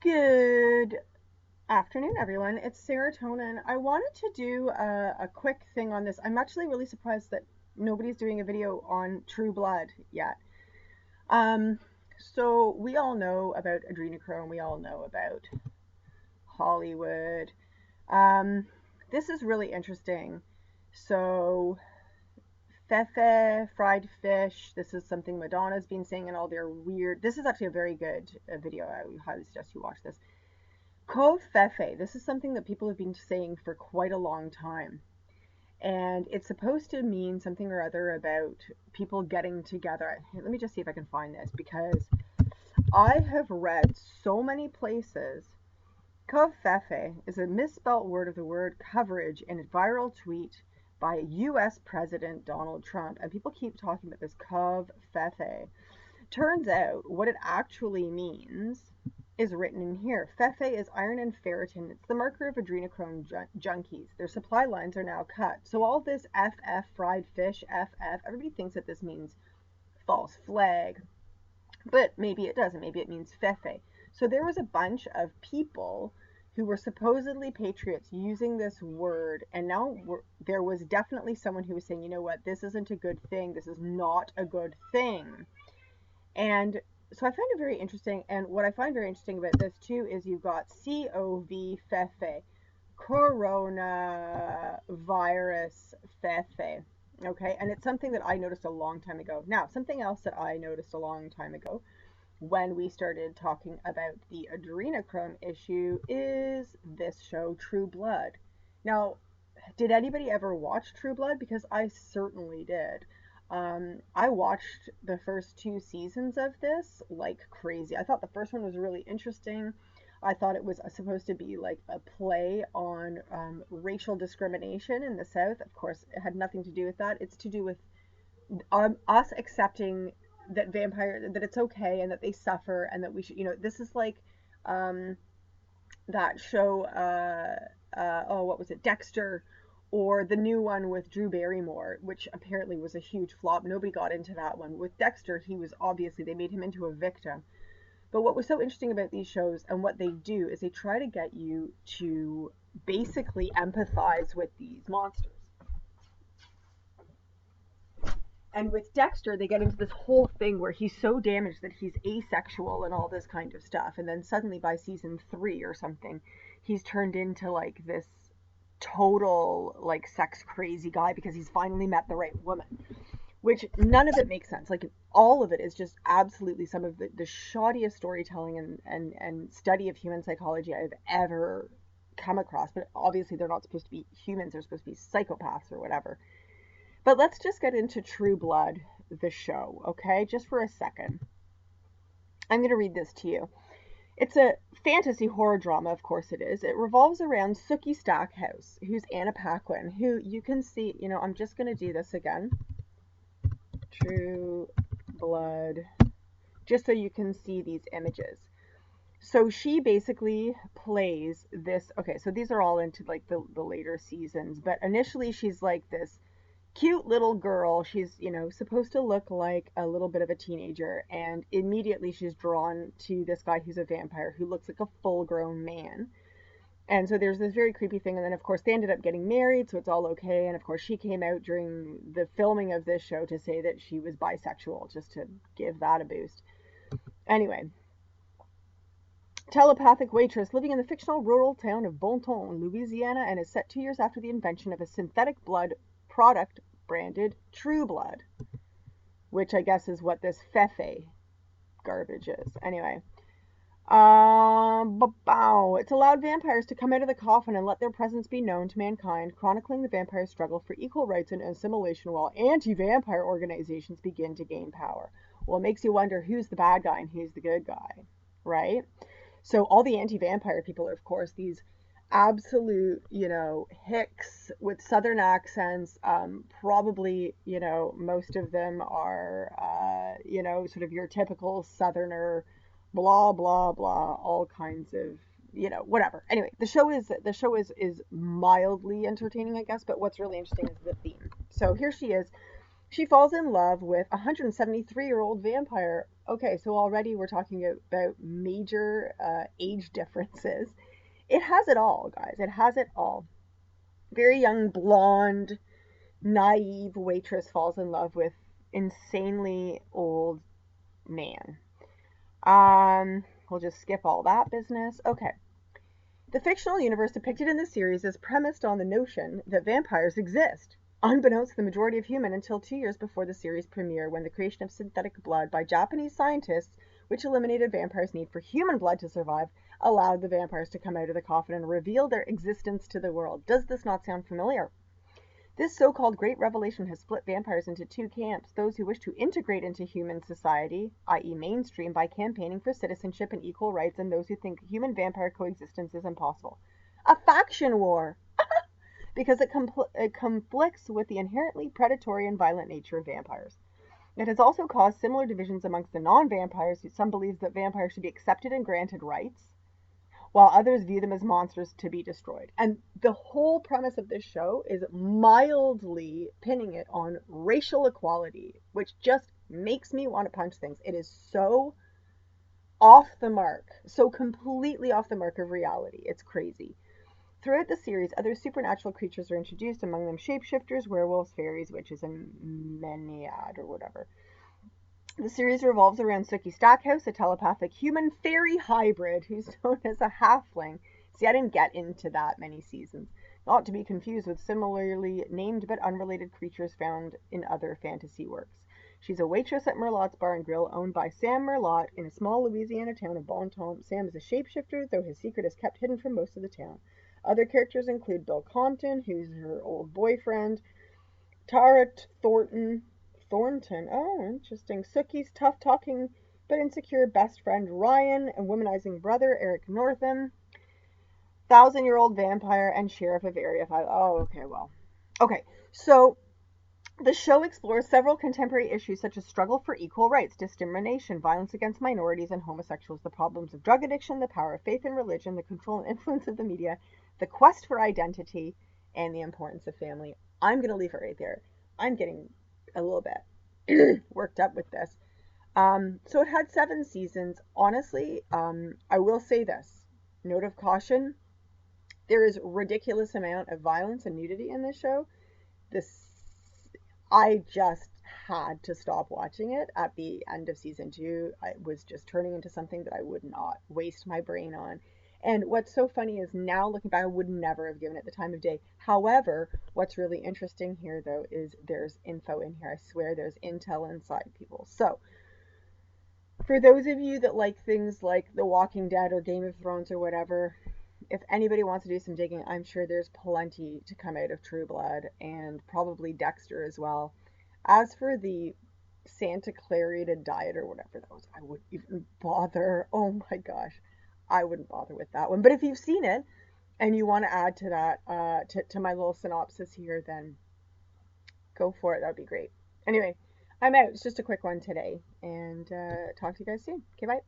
Good afternoon, everyone. It's Serotonin. I wanted to do a quick thing on this. I'm actually really surprised that nobody's doing a video on True Blood yet. Um, so we all know about adrenochrome. We all know about Hollywood. Um, this is really interesting. So Fefe, fried fish. This is something Madonna's been saying in all their weird. This is actually a very good video. I would highly suggest you watch this. Covfefe, this is something that people have been saying for quite a long time. And it's supposed to mean something or other about people getting together. Let me just see if I can find this because I have read so many places. Covfefe is a misspelt word of the word coverage in a viral tweet by US President Donald Trump. And people keep talking about this Covfefe. Turns out what it actually means is written in here. Fefe is iron and ferritin. It's the marker of adrenochrome junkies. Their supply lines are now cut. So all this FF, fried fish, FF, everybody thinks that this means false flag, but maybe it doesn't. Maybe it means Fefe. So there was a bunch of people who were supposedly patriots using this word, and now there was definitely someone who was saying, you know what, this isn't a good thing. This is not a good thing. And so I find it very interesting. And what I find very interesting about this too is you've got COV Fefe, coronavirus Fefe. Okay, and it's something that I noticed a long time ago. Now, something else that I noticed a long time ago when we started talking about the adrenochrome issue is this show, True Blood. Now, did anybody ever watch True Blood? Because I certainly did. I watched the first two seasons of this like crazy. I thought the first one was really interesting. I thought it was supposed to be like a play on racial discrimination in the South. Of course, it had nothing to do with that. It's to do with us accepting that it's okay and that they suffer and that we should, this is like um, that show, oh, what was it, Dexter, or the new one with Drew Barrymore, which apparently was a huge flop. Nobody got into that one. With Dexter, he was obviously, they made him into a victim. But what was so interesting about these shows and what they do is they try to get you to basically empathize with these monsters. And with Dexter, they get into this whole thing where he's so damaged that he's asexual and all this kind of stuff. And then suddenly by season 3 or something, he's turned into like this total like sex crazy guy because he's finally met the right woman. Which none of it makes sense. Like all of it is just absolutely some of the shoddiest storytelling and study of human psychology I've ever come across. But obviously they're not supposed to be humans, they're supposed to be psychopaths or whatever. But let's just get into True Blood, the show, okay? Just for a second. I'm going to read this to you. It's a fantasy horror drama, of course it is. It revolves around Sookie Stackhouse, who's Anna Paquin, who you can see, I'm just going to do this again. True Blood, just so you can see these images. So she basically plays this, okay, so these are all into like the later seasons, but initially she's like this cute little girl. She's, supposed to look like a little bit of a teenager, and immediately she's drawn to this guy who's a vampire who looks like a full-grown man. And so there's this very creepy thing, and then of course they ended up getting married, so it's all okay. And of course she came out during the filming of this show to say that she was bisexual, just to give that a boost. Anyway, telepathic waitress living in the fictional rural town of Bonton, Louisiana, and is set 2 years after the invention of a synthetic blood product branded True Blood, which I guess is what this Fefe garbage is. Anyway, it's allowed vampires to come out of the coffin and let their presence be known to mankind, chronicling the vampire's struggle for equal rights and assimilation while anti-vampire organizations begin to gain power. Well, it makes you wonder who's the bad guy and who's the good guy, right? So all the anti-vampire people are, of course, these absolute, hicks with southern accents. Probably, most of them are, sort of your typical southerner, blah blah blah, all kinds of, whatever. Anyway, the show is mildly entertaining, I guess. But what's really interesting is the theme. So here she is. She falls in love with a 173-year-old vampire Okay, so already we're talking about major age differences. It has it all, guys. It has it all. Very young, blonde, naive waitress falls in love with insanely old man. We'll just skip all that business. Okay. The fictional universe depicted in the series is premised on the notion that vampires exist, unbeknownst to the majority of human until 2 years before the series premiere, when the creation of synthetic blood by Japanese scientists, which eliminated vampires' need for human blood to survive, allowed the vampires to come out of the coffin and reveal their existence to the world. Does this not sound familiar? This so-called great revelation has split vampires into two camps: those who wish to integrate into human society, i.e. mainstream, by campaigning for citizenship and equal rights, and those who think human-vampire coexistence is impossible. A faction war! Because it conflicts with the inherently predatory and violent nature of vampires. It has also caused similar divisions amongst the non-vampires, who some believe that vampires should be accepted and granted rights, while others view them as monsters to be destroyed. And the whole premise of this show is mildly pinning it on racial equality, which just makes me want to punch things. It is so off the mark, so completely off the mark of reality. It's crazy. Throughout the series, other supernatural creatures are introduced, among them shapeshifters, werewolves, fairies, witches, and Menhiad, or whatever. The series revolves around Sookie Stackhouse, a telepathic human-fairy hybrid who's known as a halfling. See, I didn't get into that many seasons. Not to be confused with similarly named but unrelated creatures found in other fantasy works. She's a waitress at Merlotte's Bar and Grill, owned by Sam Merlotte in a small Louisiana town of Bonton. Sam is a shapeshifter, though his secret is kept hidden from most of the town. Other characters include Bill Compton, who's her old boyfriend, Tara Thornton. Oh, interesting. Sookie's tough talking but insecure best friend Ryan, and womanizing brother Eric Northam, 1,000-year-old vampire and sheriff of Area 5. Oh, okay, well. Okay, so the show explores several contemporary issues such as struggle for equal rights, discrimination, violence against minorities and homosexuals, the problems of drug addiction, the power of faith and religion, the control and influence of the media, the quest for identity, and the importance of family. I'm going to leave it right there. I'm getting a little bit worked up with this. So it had 7 seasons. Honestly, I will say this. Note of caution. There is ridiculous amount of violence and nudity in this show. This I just had to stop watching it at the end of season 2. It was just turning into something that I would not waste my brain on. And what's so funny is now looking back, I would never have given it the time of day. However, what's really interesting here, though, is there's info in here. I swear there's intel inside people. So, for those of you that like things like The Walking Dead or Game of Thrones or whatever, if anybody wants to do some digging, I'm sure there's plenty to come out of True Blood, and probably Dexter as well. As for the Santa Clarita Diet or whatever that was, I wouldn't even bother. Oh my gosh, I wouldn't bother with that one. But if you've seen it and you want to add to that, to my little synopsis here, then go for it. That would be great. Anyway, I'm out. It's just a quick one today, and talk to you guys soon. Okay, bye.